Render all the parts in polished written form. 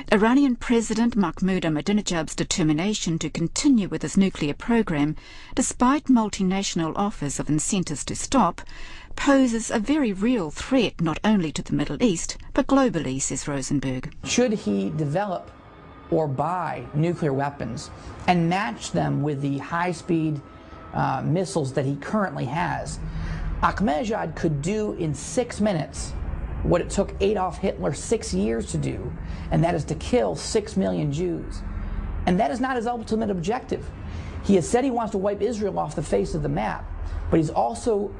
Iranian President Mahmoud Ahmadinejad's determination to continue with his nuclear program, despite multinational offers of incentives to stop, poses a very real threat not only to the Middle East, but globally, says Rosenberg. Should he develop or buy nuclear weapons and match them with the high-speed missiles that he currently has, Ahmadinejad could do in 6 minutes what it took Adolf Hitler 6 years to do, and that is to kill 6 million Jews. And that is not his ultimate objective. He has said he wants to wipe Israel off the face of the map, but he's also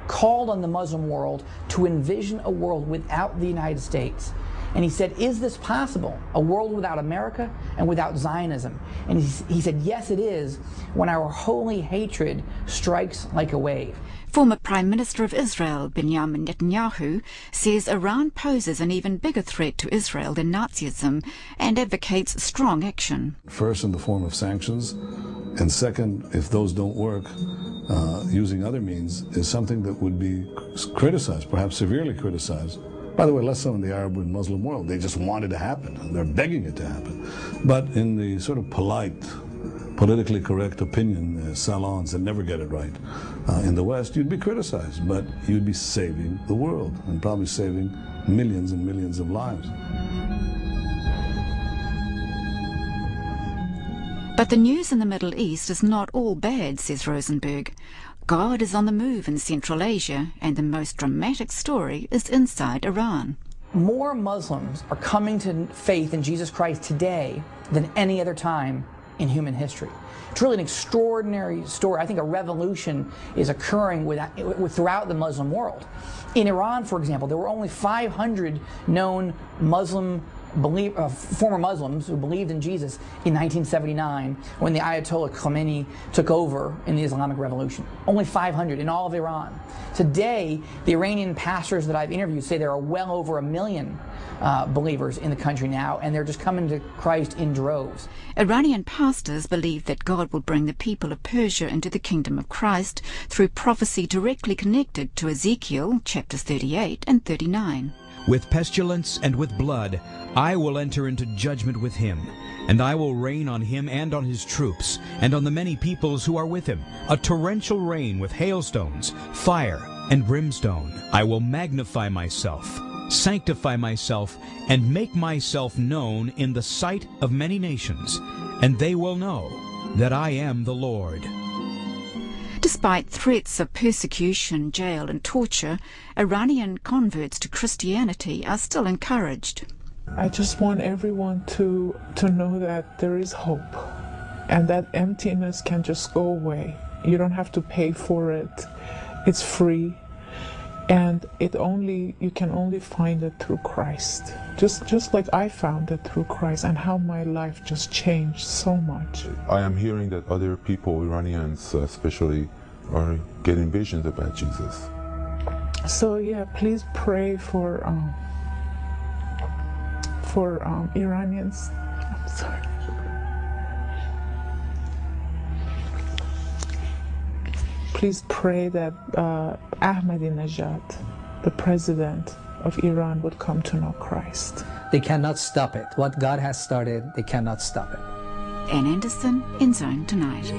called on the Muslim world to envision a world without the United States. And he said, is this possible? A world without America and without Zionism? And he said, yes, it is, when our holy hatred strikes like a wave. Former Prime Minister of Israel, Benjamin Netanyahu, says Iran poses an even bigger threat to Israel than Nazism and advocates strong action. First, in the form of sanctions, and second, if those don't work, using other means is something that would be criticized, perhaps severely criticized. By the way, less so in the Arab and Muslim world. They just want it to happen, and they're begging it to happen. But in the sort of polite, politically correct opinion salons that never get it right, in the West, you'd be criticized, but you'd be saving the world and probably saving millions and millions of lives. But the news in the Middle East is not all bad, says Rosenberg. God is on the move in Central Asia, and the most dramatic story is inside Iran. More Muslims are coming to faith in Jesus Christ today than any other time in human history. It's really an extraordinary story. I think a revolution is occurring throughout the Muslim world. In Iran, for example, there were only 500 known former Muslims who believed in Jesus in 1979 when the Ayatollah Khomeini took over in the Islamic Revolution. Only 500 in all of Iran. Today, the Iranian pastors that I've interviewed say there are well over 1 million believers in the country now, and they're just coming to Christ in droves. Iranian pastors believe that God will bring the people of Persia into the kingdom of Christ through prophecy directly connected to Ezekiel chapters 38 and 39. With pestilence and with blood, I will enter into judgment with him, and I will rain on him and on his troops, and on the many peoples who are with him, a torrential rain with hailstones, fire, and brimstone. I will magnify myself, sanctify myself, and make myself known in the sight of many nations, and they will know that I am the Lord. Despite threats of persecution, jail and torture, Iranian converts to Christianity are still encouraged. I just want everyone to know that there is hope and that emptiness can just go away. You don't have to pay for it. It's free, and you can only find it through Christ. Just like I found it through Christ, and how my life just changed so much. I am hearing that other people, Iranians especially, are getting visions about Jesus. So yeah, please pray for Iranians. I'm sorry. Please pray that Ahmadinejad, the president of Iran, would come to know Christ. They cannot stop it. What God has started, they cannot stop it. Ann Anderson in Zone Tonight.